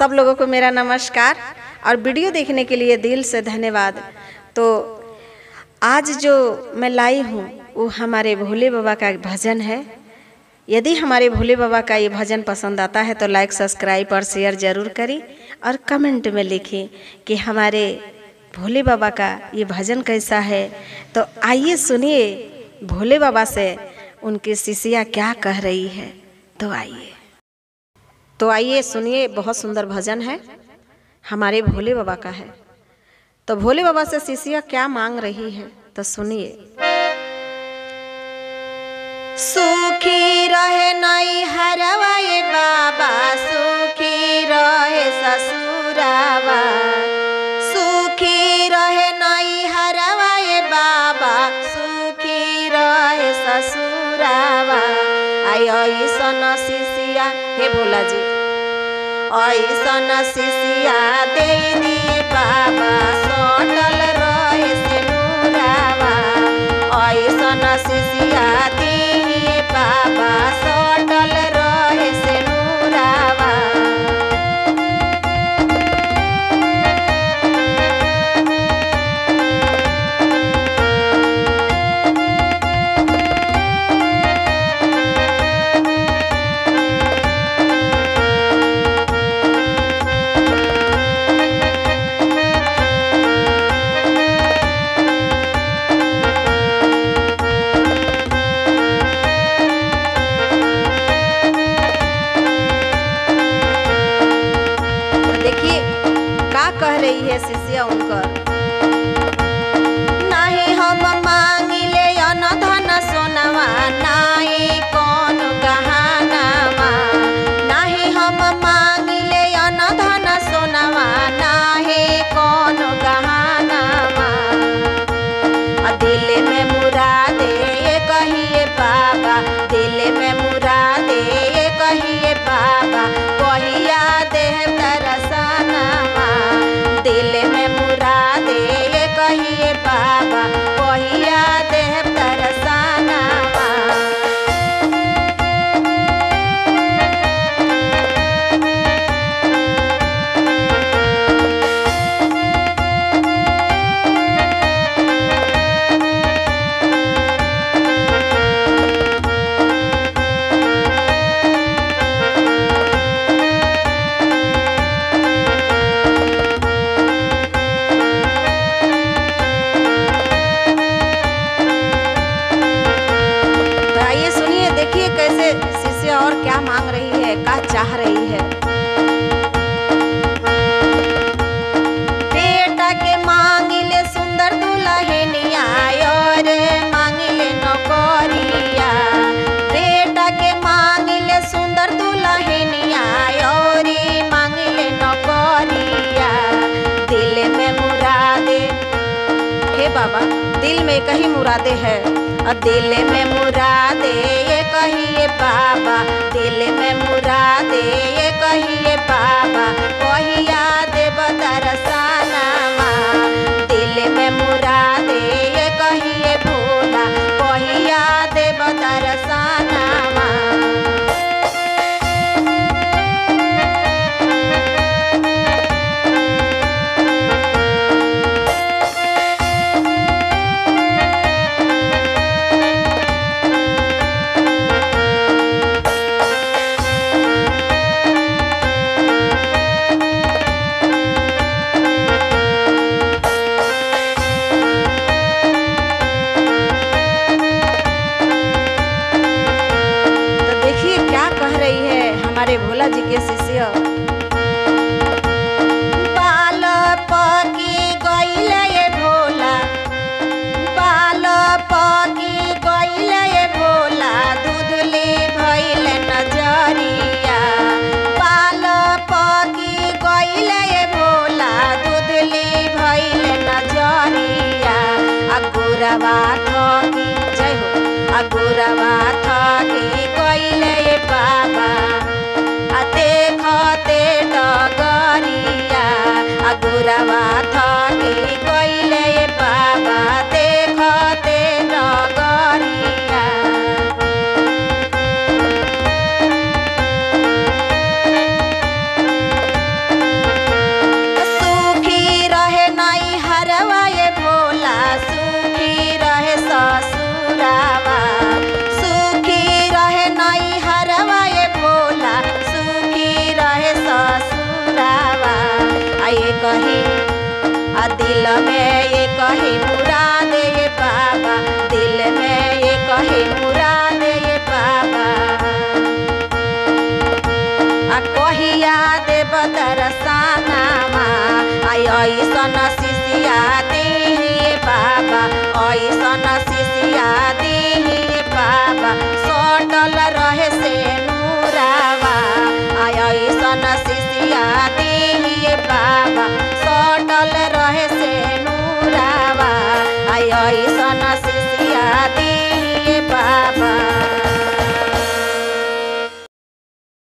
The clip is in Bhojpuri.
सब लोगों को मेरा नमस्कार और वीडियो देखने के लिए दिल से धन्यवाद। तो आज जो मैं लाई हूँ वो हमारे भोले बाबा का एक भजन है। यदि हमारे भोले बाबा का ये भजन पसंद आता है तो लाइक, सब्सक्राइब और शेयर ज़रूर करें और कमेंट में लिखें कि हमारे भोले बाबा का ये भजन कैसा है। तो आइए सुनिए भोले बाबा से उनकी शिष्या क्या कह रही है। तो आइए सुनिए, बहुत सुंदर भजन है, हमारे भोले बाबा का है। तो भोले बाबा से शिष्या क्या मांग रही है तो सुनिए। सुखी रहे नई हरवाए बाबा, सुखी रहे ससुरावा, सुखी रहे नई हरवाए बाबा, सुखी रहे ससुरावा। आई ऐसन शिष्या हे भोला जी, ऐसन शिष्या दे दिए बाबा, सटल रहे से नूरावा। ऐसन शिष्या दिए बाबा, सटल रहे से नूरावा। कह रही है शिष्या उनकर, नहीं हम मांगिले अन धन सोनवा, नहीं कौन गहनावा, नहीं हम मांगिले अन धन सोनवा, नहीं कौन गहनावा। दिल में मुरादे कहिए बाबा, दिल में मुरादे कहिए बाबा, कहिया देह दरसनावा। दिल में मुरादे कहिए बाबा, कहिया देह दरसनावा। देखिए कैसे शिष्या और क्या मांग रही है, क्या चाह रही है। बेटा के मांगिले सुंदर दुल्हनिया, और मांगिले नौकरिया। बेटा के मांगिले सुंदर दुल्हनिया, और मांगिले नौकरिया। दिल में मुरादे हे बाबा, दिल में कहीं मुरादे है, और दिल में मुरादे कहिए बाबा, दिल में मुरादे कहिए बाबा, कहिया देव दरसनावा। दिल में मुरादे कहिए भोला, कहिया देव दरसनावा। ये कहीं दिल में ये कहीं मुरा दे बाबा, दिल में ये कहीं मुरा दे बाबा। कहिया देव दरसनामा ऐसन शिष्या दे बाबा, ऐसन